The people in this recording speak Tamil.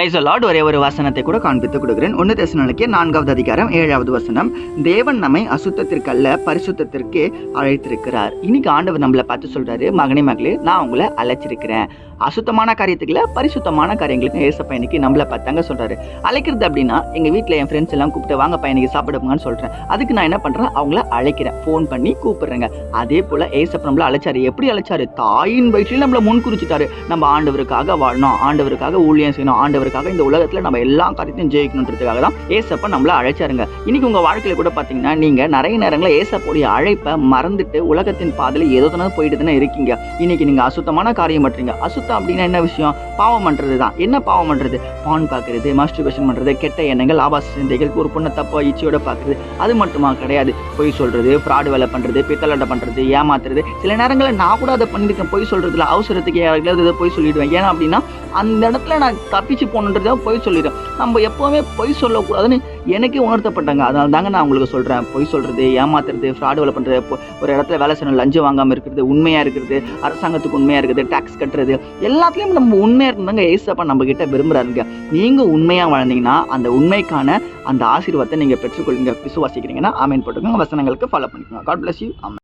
Praise the Lord. ஒரே ஒரு வசனத்தை கூட காண்பித்து கொடுக்கிறேன். 1 தெசலோனிக்கே 4வது அதிகாரம் 7வது வசனம். தேவன் நம்மை அசுத்தத்திற்கு அல்ல பரிசுத்தத்திற்கு அழைத்திருக்கிறார். இன்னைக்கு ஆண்டவர் நம்மளை பார்த்து சொல்றாரு, மகனே மகளே, நான் உங்களை அழைச்சிருக்கிறேன். அசுத்தமான காரியத்துக்குல பரிசுத்தமான காரியங்களுக்கு ஏசப்பா இன்னைக்கு நம்மளை பார்த்தாங்க சொல்றாரு. அழைக்கிறது அப்படின்னா, எங்க வீட்டில் என் ஃப்ரெண்ட்ஸ் எல்லாம் கூப்பிட்டு வாங்க பையனுக்கு சாப்பிடுங்கன்னு சொல்றேன். அதுக்கு நான் என்ன பண்றேன், அவங்கள அழைக்கிறேன், ஃபோன் பண்ணி கூப்பிடுறேங்க. அதே போல ஏசப்பா நம்மள அழைச்சாரு. எப்படி அழைச்சாரு? தாயின் வயிற்றில் நம்மளை முன் குறிச்சிட்டாரு. நம்ம ஆண்டவருக்காக வாழணும், ஆண்டவருக்காக ஊழியம் செய்யணும், ஆண்டவருக்காக இந்த உலகத்துல நம்ம எல்லா காரியத்தையும் ஜெயிக்கணுன்றதுக்காக தான் ஏசப்பா நம்மள அழைச்சாருங்க. இன்னைக்கு உங்க வாழ்க்கையில கூட பாத்தீங்கன்னா, நீங்க நிறைய நேரங்களில் ஏசப்போடைய அழைப்பை மறந்துட்டு உலகத்தின் பாதையில ஏதோ போயிட்டு தானே இருக்கீங்க. இன்னைக்கு நீங்க அசுத்தமான காரியம் பண்றீங்க. அசுத்தம் அப்படின்னா என்ன விஷயம்? பாவம் பண்றது தான். என்ன பாவம் பண்றது? பான் பார்க்கறது, மாஸ்டர்பேஷன் பண்றது, கெட்ட எண்ணங்கள், ஆபாச சிந்தைகள், ஒரு பொண்ணை தப்பா இச்சையோட பார்க்கறது. அது மட்டுமா கிடையாது, பொய் சொல்றது, ஃப்ராடு வேலை பண்றது, பித்தலாட்ட பண்றது, ஏமாத்துறது. சில நேரங்களில் நான் கூட அதை பண்ணிருக்கேன். பொய் சொல்றதுல அவசரத்துக்கு யாராவது பொய் சொல்லிடுவேன். ஏன்னா அப்படின்னா அந்த இடத்துல நான் தப்பிச்சு போகணுன்றத பொய் சொல்லிடுறேன். நம்ம எப்பவுமே பொய் சொல்லக்கூடாதுன்னு எனக்கே உணர்த்தப்பட்டாங்க. அதனால தாங்க நான் உங்களுக்கு சொல்றேன், பொய் சொல்றது, ஏமாத்துறது, ஃப்ராடு வேலை பண்றது, ஒரு இடத்துல வேலை செய்யணும், லஞ்சம் வாங்காம இருக்கிறது, உண்மையா இருக்கிறது, அரசாங்கத்துக்கு உண்மையா இருக்குது, டாக்ஸ் கட்டுறது, எல்லாத்துலயும் நம்ம உண்மையா இருந்தாங்க ஏசப்பா நம்ம கிட்ட விரும்புறாருங்க. நீங்க உண்மையா வாழ்ந்தீங்கன்னா அந்த உண்மைக்கான அந்த ஆசீர்வாதத்தை நீங்க பெற்றுக்கொள்ளுங்க. விசுவாசிக்கிறீங்கன்னா ஆமென் போட்டுக்கோங்க. வசனங்களுக்கு ஃபாலோ பண்ணிக்கோங்க. God bless you. ஆமென்.